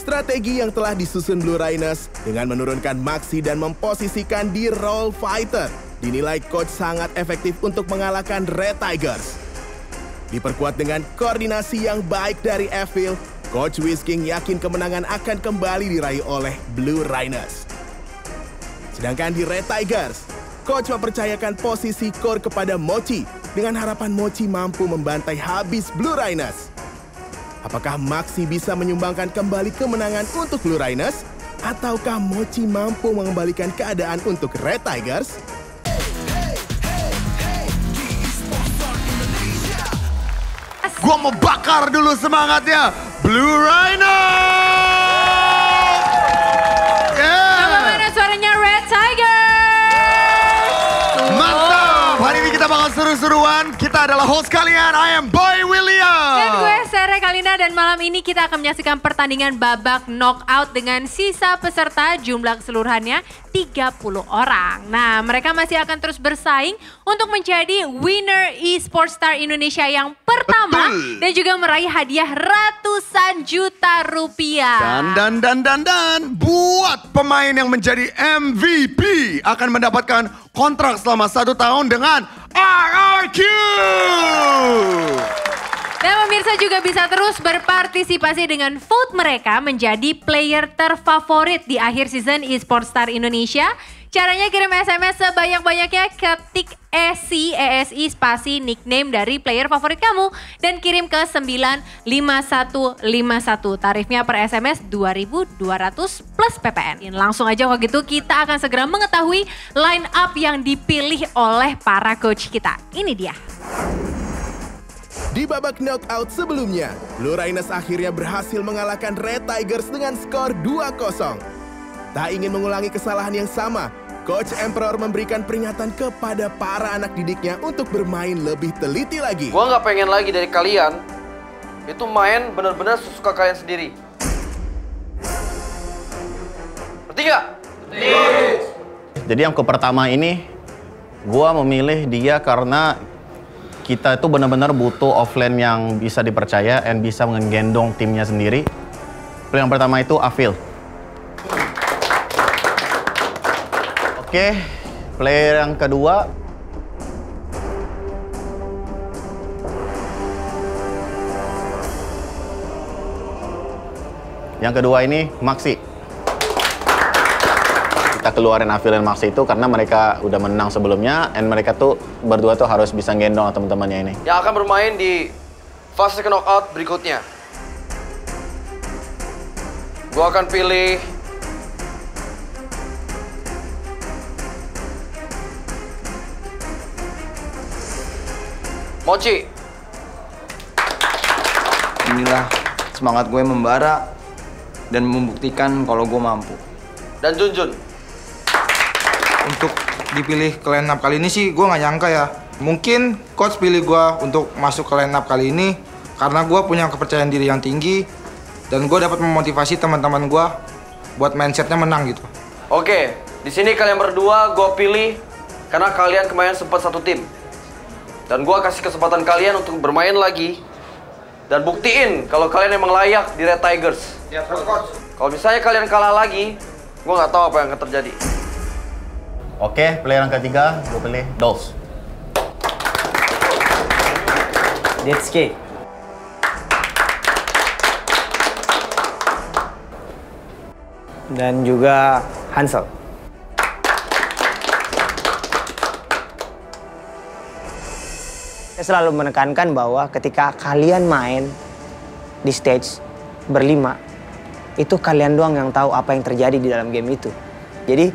Strategi yang telah disusun Blue Rhinos dengan menurunkan Maxi dan memposisikan di role fighter dinilai coach sangat efektif untuk mengalahkan Red Tigers. Diperkuat dengan koordinasi yang baik dari Evil, Coach Whisking yakin kemenangan akan kembali diraih oleh Blue Rhinos. Sedangkan di Red Tigers, Coach mempercayakan posisi core kepada Mochi dengan harapan Mochi mampu membantai habis Blue Rhinos. Apakah Maxi bisa menyumbangkan kembali kemenangan untuk Blue Rhinos? Ataukah Mochi mampu mengembalikan keadaan untuk Red Tigers? Gua mau bakar dulu semangatnya Blue Rhino. Bagaimana suaranya Red Tigers? Mantap. Hari ini kita bakal seru-seruan. Kita adalah host kalian. I am Boy William. Dan gue Sere Kalina, dan malam ini kita akan menyaksikan pertandingan babak knockout dengan sisa peserta jumlah keseluruhannya 30 orang. Nah, mereka masih akan terus bersaing untuk menjadi winner eSports Star Indonesia yang pertama. Betul. Dan juga meraih hadiah ratusan juta rupiah. Dan buat pemain yang menjadi MVP akan mendapatkan kontrak selama 1 tahun dengan RRQ. Dan pemirsa juga bisa terus berpartisipasi dengan vote mereka menjadi player terfavorit di akhir season eSports Star Indonesia. Caranya kirim SMS sebanyak-banyaknya, ketik ESI spasi nickname dari player favorit kamu dan kirim ke 95151. Tarifnya per SMS 2.200 plus PPN. Langsung aja kalau gitu kita akan segera mengetahui line up yang dipilih oleh para coach kita. Ini dia. Di babak knockout sebelumnya, Blue Rhinos akhirnya berhasil mengalahkan Red Tigers dengan skor 2-0. Tak ingin mengulangi kesalahan yang sama, Coach Emperor memberikan peringatan kepada para anak didiknya untuk bermain lebih teliti lagi. Gua nggak pengen lagi dari kalian, itu main benar-benar sesuka kalian sendiri. Ngerti nggak? Jadi yang pertama ini, gua memilih dia karena kita itu benar-benar butuh offlane yang bisa dipercaya dan bisa menggendong timnya sendiri. Yang pertama itu Afil. Oke, player yang kedua. Yang kedua ini Maxi. Kita keluarin Afil dan Maxi itu karena mereka udah menang sebelumnya, dan mereka tuh berdua tuh harus bisa gendong teman-temannya ini. Yang akan bermain di fase knockout berikutnya. Gua akan pilih Mochi. Inilah semangat gue membara dan membuktikan kalau gue mampu. Dan Junjun. Untuk dipilih ke line up kali ini sih gue nggak nyangka ya. Mungkin coach pilih gue untuk masuk ke line up kali ini karena gue punya kepercayaan diri yang tinggi dan gue dapat memotivasi teman-teman gue buat mindsetnya menang gitu. Oke, di sini kalian berdua gue pilih karena kalian kemarin sempat satu tim. Dan gue kasih kesempatan kalian untuk bermain lagi dan buktiin kalau kalian emang layak di Red Tigers. Ya, coach. Kalau misalnya kalian kalah lagi, gue nggak tahu apa yang akan terjadi. Oke, player yang ketiga, gue pilih Dolls. Detsuke. Dan juga Hansel. Saya selalu menekankan bahwa ketika kalian main di stage berlima, itu kalian doang yang tahu apa yang terjadi di dalam game itu. Jadi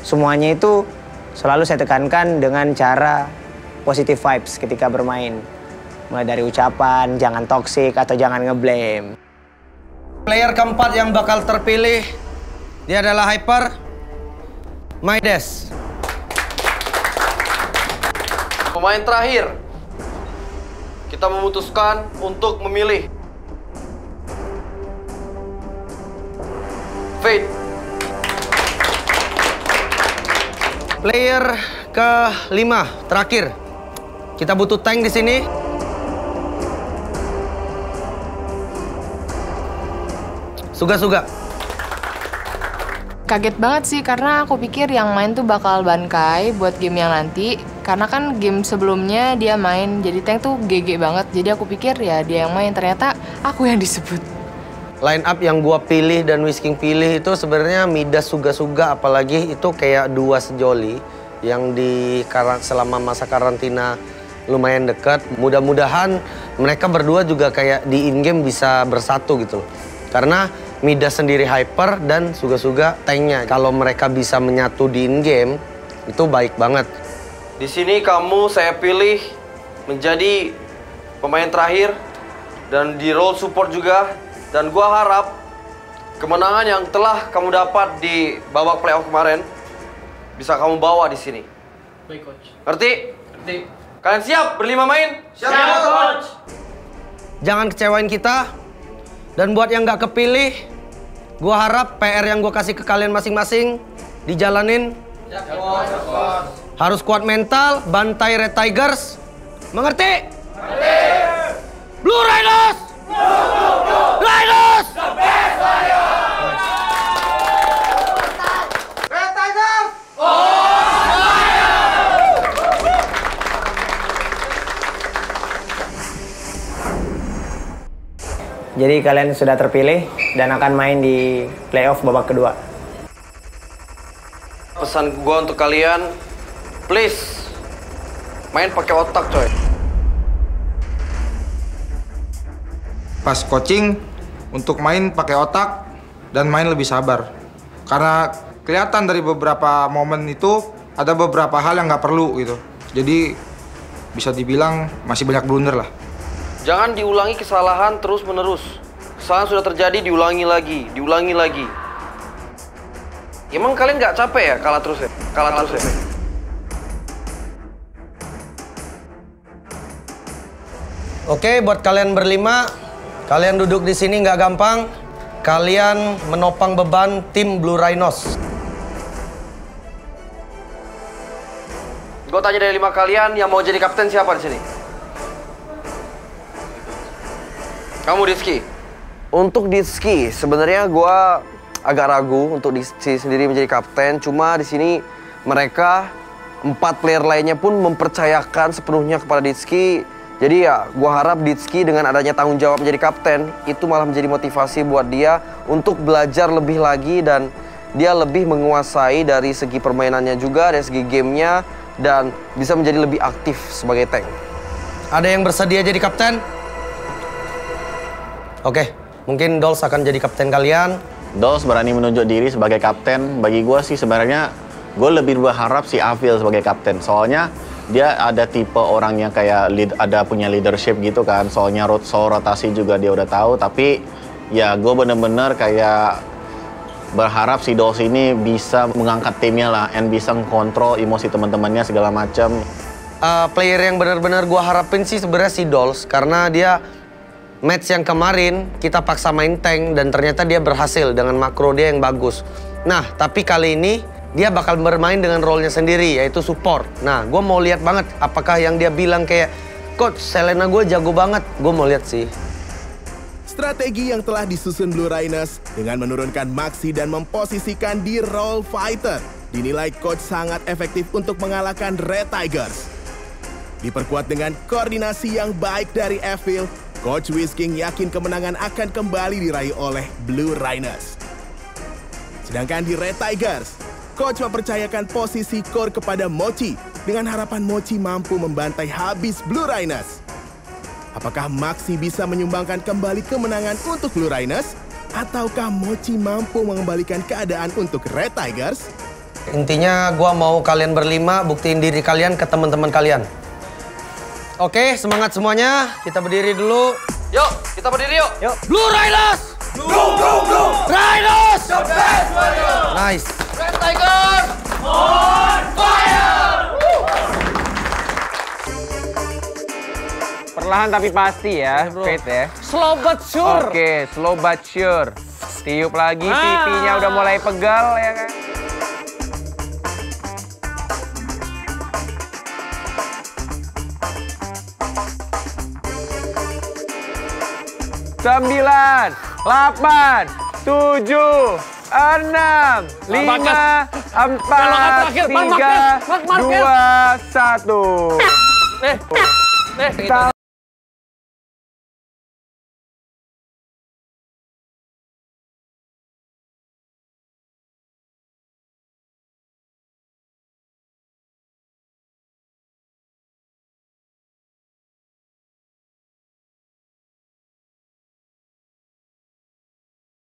semuanya itu selalu saya tekankan dengan cara positive vibes ketika bermain. Mulai dari ucapan, jangan toxic atau jangan ngeblame. Player keempat yang bakal terpilih, dia adalah Hyper Maides. Pemain terakhir, kita memutuskan untuk memilih Fate. Player ke-5 terakhir, kita butuh tank di sini. Suga-suga. Kaget banget sih karena aku pikir yang main tuh bakal Bankai buat game yang nanti. Karena kan game sebelumnya dia main jadi tank tuh GG banget. Jadi aku pikir ya dia yang main, ternyata aku yang disebut. Line up yang gua pilih dan Whisking pilih itu sebenarnya Midas Suga-suga, apalagi itu kayak dua sejoli yang selama masa karantina lumayan dekat. Mudah-mudahan mereka berdua juga kayak di in-game bisa bersatu gitu loh. Karena Midas sendiri hyper dan Suga-suga tanknya. Kalau mereka bisa menyatu di in-game, itu baik banget. Di sini kamu saya pilih menjadi pemain terakhir dan di role support juga. Dan gua harap kemenangan yang telah kamu dapat di babak playoff kemarin bisa kamu bawa di sini. Baik, Coach. Ngerti? Ngerti. Kalian siap berlima main? Siap, Coach. Jangan kecewain kita. Dan buat yang nggak kepilih, gua harap PR yang gua kasih ke kalian masing-masing dijalanin. Siap, Coach. Harus kuat mental, bantai Red Tigers. Mengerti? Mengerti. Blue Rhinos! Rhinos! The best warrior! Red Tigers! Jadi kalian sudah terpilih dan akan main di playoff babak kedua. Pesan gua untuk kalian, please main pakai otak, coy. Pas coaching untuk main pakai otak dan main lebih sabar. Karena kelihatan dari beberapa momen itu ada beberapa hal yang nggak perlu gitu. Jadi bisa dibilang masih banyak blunder lah. Jangan diulangi kesalahan terus-menerus. Kesalahan sudah terjadi, diulangi lagi. Emang kalian nggak capek ya kalah terus ya? Kalah terus ya? Oke, buat kalian berlima, kalian duduk di sini nggak gampang. Kalian menopang beban tim Blue Rhinos. Gue tanya dari 5 kalian yang mau jadi kapten siapa di sini? Kamu, Ditski. Untuk Ditski, sebenarnya gue agak ragu untuk Ditski sendiri menjadi kapten. Cuma di sini mereka 4 player lainnya pun mempercayakan sepenuhnya kepada Ditski. Jadi ya, gue harap Ditski dengan adanya tanggung jawab menjadi kapten itu malah menjadi motivasi buat dia untuk belajar lebih lagi dan dia lebih menguasai dari segi permainannya juga, dari segi gamenya, dan bisa menjadi lebih aktif sebagai tank. Ada yang bersedia jadi kapten? Oke, mungkin Dolls akan jadi kapten kalian. Dolls berani menunjuk diri sebagai kapten. Bagi gue sih sebenarnya gue lebih berharap si Avil sebagai kapten. Soalnya dia ada tipe orang yang kayak ada punya leadership gitu kan. Soalnya soal rotasi juga dia udah tahu. Tapi ya gue bener-bener kayak berharap si Dolls ini bisa mengangkat timnya lah, and bisa mengontrol emosi teman-temannya segala macam. Player yang benar-benar gue harapin sih sebenarnya si Dolls, karena dia match yang kemarin kita paksa main tank dan ternyata dia berhasil dengan makro dia yang bagus. Nah, tapi kali ini dia bakal bermain dengan role-nya sendiri, yaitu support. Nah, gue mau lihat banget apakah yang dia bilang kayak, Coach, Selena gue jago banget. Gue mau lihat sih. Strategi yang telah disusun Blue Rhinos dengan menurunkan Maxi dan memposisikan di role fighter dinilai Coach sangat efektif untuk mengalahkan Red Tigers. Diperkuat dengan koordinasi yang baik dari Evil, Coach Whisking yakin kemenangan akan kembali diraih oleh Blue Rhinos. Sedangkan di Red Tigers, Coach mempercayakan posisi core kepada Mochi dengan harapan Mochi mampu membantai habis Blue Rhinos. Apakah Maxi bisa menyumbangkan kembali kemenangan untuk Blue Rhinos? Ataukah Mochi mampu mengembalikan keadaan untuk Red Tigers? Intinya gue mau kalian berlima buktiin diri kalian ke teman-teman kalian. Oke, semangat semuanya. Kita berdiri dulu. Yuk, kita berdiri yuk. Yuk. Blue Rhinos! Blue! Rhinos! The best warrior! Nice. Red Tigers on fire! Perlahan tapi pasti ya, Fit ya. Slow but sure. Oke, slow but sure. Tiup lagi, pipinya udah mulai pegal ya kan. Sembilan, 8, 7, 6, 5, 4, 3, 2, 1.